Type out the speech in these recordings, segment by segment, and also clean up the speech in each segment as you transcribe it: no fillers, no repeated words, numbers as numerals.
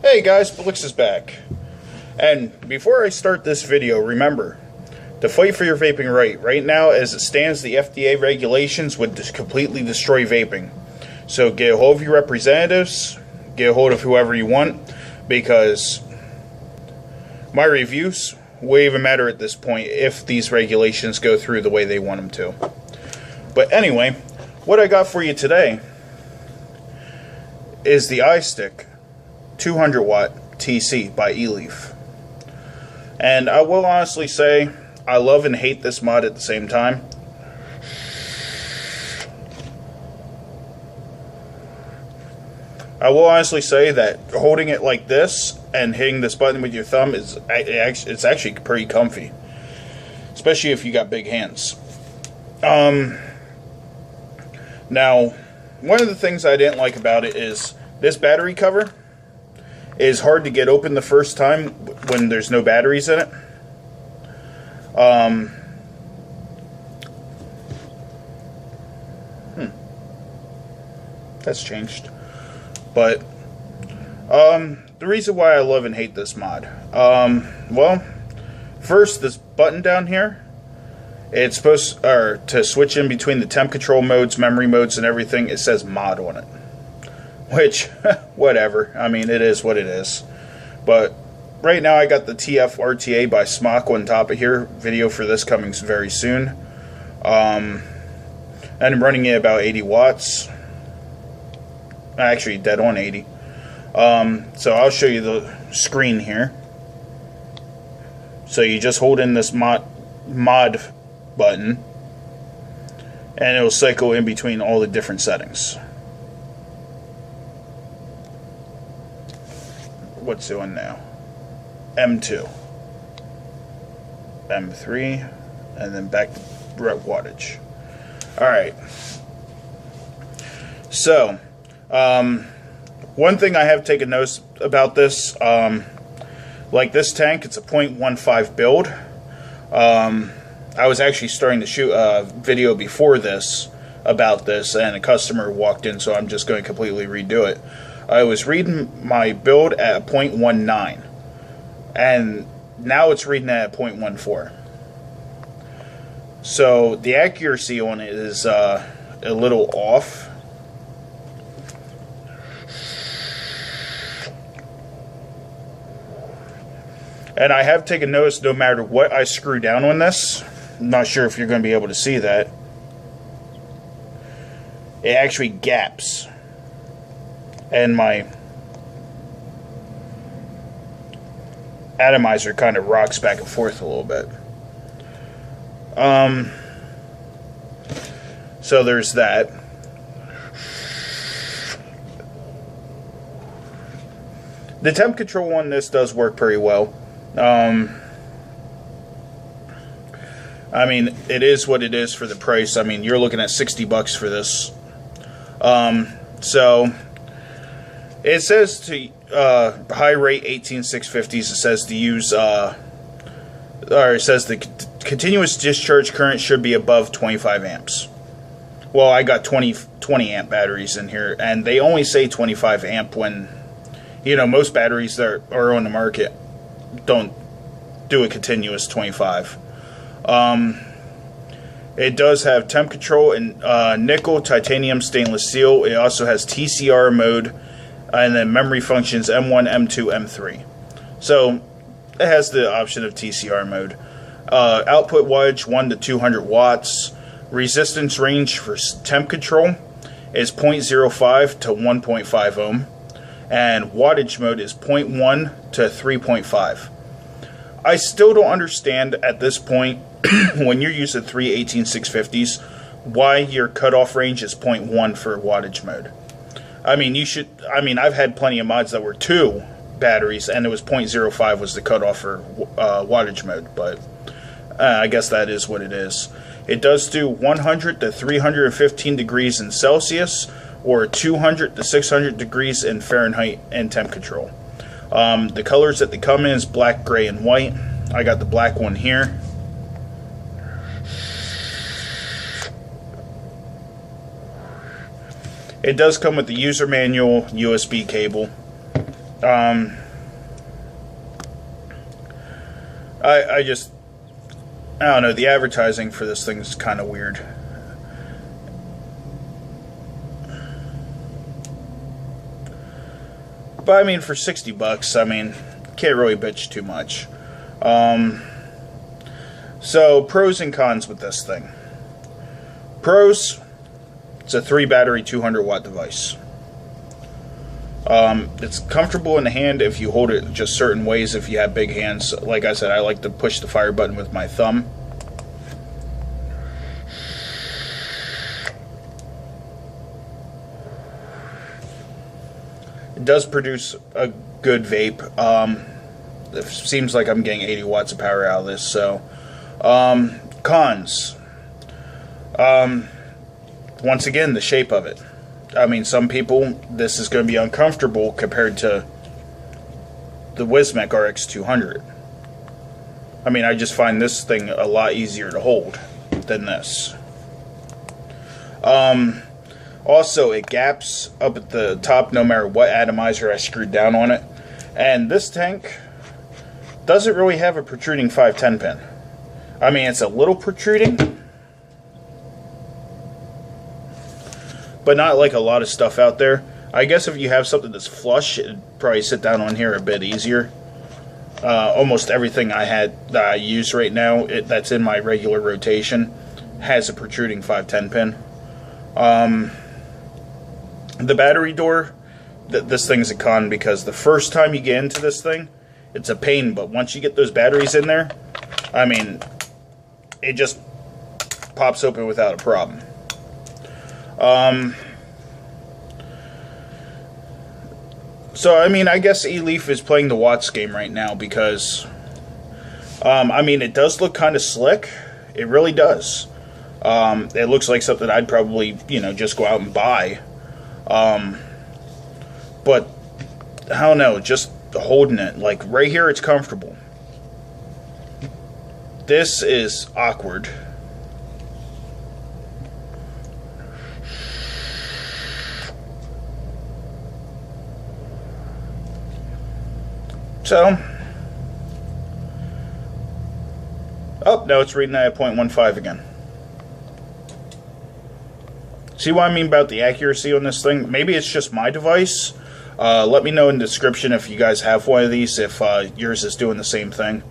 Hey guys, Blix is back. And before I start this video, remember to fight for your vaping right now, as it stands, the FDA regulations would completely destroy vaping. So get a hold of your representatives, get a hold of whoever you want, because my reviews will even matter at this point if these regulations go through the way they want them to. But anyway, what I got for you today is the Istick 200 watt TC by Eleaf. And I will honestly say I love and hate this mod at the same time. I will honestly say that holding it like this and hitting this button with your thumb it's actually pretty comfy, especially if you got big hands. Now, one of the things I didn't like about it is this battery cover is hard to get open the first time when there's no batteries in it. That's changed. But the reason why I love and hate this mod, well, first, this button down here, it's supposed to switch in between the temp control modes, memory modes, and everything. It says mod on it, which whatever. I mean, it is what it is. But right now I got the TF RTA by Smock on top of here. Video for this coming very soon. And I'm running it about 80 watts. Actually, dead on 80. So I'll show you the screen here. So you just hold in this mod button, and it will cycle in between all the different settings. What's it on now? M2, M3, and then back to wattage. Alright. So, one thing I have taken notice about this, like this tank, it's a 0.15 build. I was actually starting to shoot a video before this about this, and a customer walked in, so I'm just going to completely redo it. I was reading my build at a 0.19, and now it's reading at a 0.14. So the accuracy on it is a little off. And I have taken notice, no matter what I screw down on this, I'm not sure if you're going to be able to see that, it actually gaps. And my atomizer kind of rocks back and forth a little bit. So there's that. The temp control on this does work pretty well. I mean, it is what it is for the price. I mean, you're looking at $60 for this. So it says to high rate 18650s. It says to use or it says the continuous discharge current should be above 25 amps. Well, I got 20 amp batteries in here, and they only say 25 amp when, you know, most batteries that are on the market don't do a continuous 25. It does have temp control in nickel, titanium, stainless steel. It also has TCR mode, and then memory functions M1, M2, M3. So it has the option of TCR mode. Output wattage 1 to 200 watts. Resistance range for temp control is 0.05 to 1.5 ohm. And wattage mode is 0.1 to 3.5. I still don't understand at this point, when you're using three 18650s, why your cutoff range is 0.1 for wattage mode. I mean, I've had plenty of mods that were 2 batteries, and it was 0.05 was the cutoff for wattage mode, but I guess that is what it is. It does do 100 to 315 degrees in Celsius, or 200 to 600 degrees in Fahrenheit and temp control. The colors that they come in is black, gray, and white. I got the black one here. It does come with the user manual, USB cable, Um, I just, I don't know, the advertising for this thing is kind of weird. But I mean, for 60 bucks, I mean, can't really bitch too much. So, pros and cons with this thing. Pros, it's a 3-battery, 200-watt device. It's comfortable in the hand if you hold it just certain ways if you have big hands. Like I said, I like to push the fire button with my thumb. It does produce a good vape. It seems like I'm getting 80 watts of power out of this. So, cons. Once again, the shape of it. I mean, some people, this is going to be uncomfortable compared to the Wismec RX200. I mean, I just find this thing a lot easier to hold than this. Also, it gaps up at the top no matter what atomizer I screwed down on it. And this tank doesn't really have a protruding 510 pin. I mean, it's a little protruding, but not like a lot of stuff out there. I guess if you have something that's flush, it'd probably sit down on here a bit easier. Almost everything that I use right now, that's in my regular rotation, has a protruding 510 pin. The battery door, this thing's a con because the first time you get into this thing, it's a pain, but once you get those batteries in there, I mean, it just pops open without a problem. So, I mean, I guess Eleaf is playing the watts game right now because, I mean, it does look kind of slick. It really does. It looks like something I'd probably, just go out and buy. But, I don't know, just holding it, like, right here it's comfortable. This is awkward. So, oh, no, it's reading at 0.15 again. See what I mean about the accuracy on this thing? Maybe it's just my device. Let me know in the description if you guys have one of these, if yours is doing the same thing.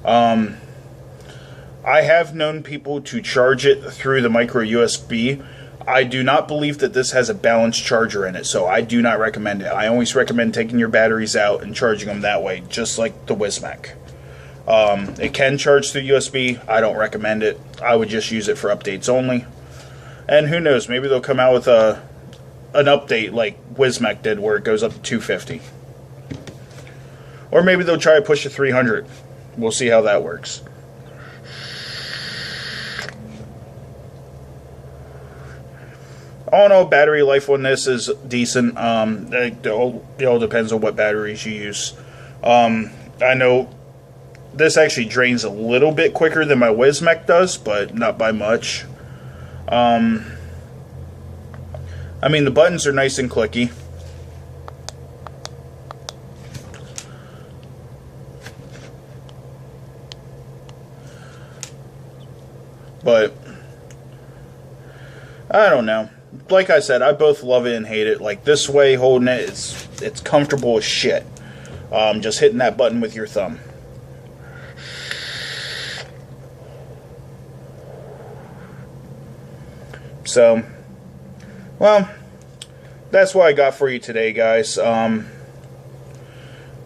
I have known people to charge it through the micro USB. I do not believe that this has a balanced charger in it, so I do not recommend it. I always recommend taking your batteries out and charging them that way, just like the Wismec. It can charge through USB. I don't recommend it. I would just use it for updates only. And who knows, maybe they'll come out with an update like Wismec did where it goes up to 250. Or maybe they'll try to push to 300. We'll see how that works. All in all, battery life on this is decent. It all depends on what batteries you use. I know this actually drains a little bit quicker than my Wismec does, but not by much. I mean, the buttons are nice and clicky. But I don't know. Like I said, I both love it and hate it. Like this way, holding it, it's comfortable as shit. Just hitting that button with your thumb. So, well, that's what I got for you today, guys. The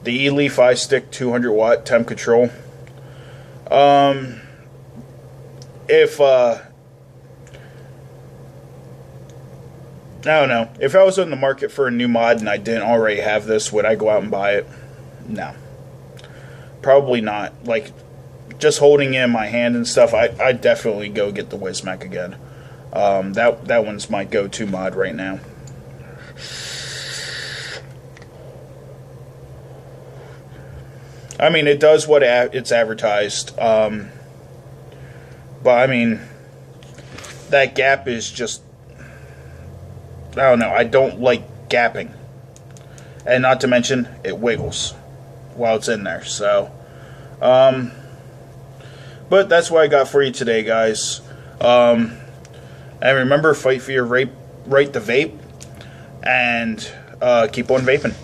Eleaf Istick 200 watt temp control. I don't know. If I was on the market for a new mod and I didn't already have this, would I go out and buy it? No. Probably not. Like, just holding it in my hand and stuff, I'd definitely go get the Wismec again. That one's my go-to mod right now. I mean, it does what it's advertised. But, I mean, that gap is just... I don't know. I don't like gapping. and not to mention it wiggles while it's in there. So, but that's what I got for you today, guys. And remember, fight for your right to vape, and keep on vaping.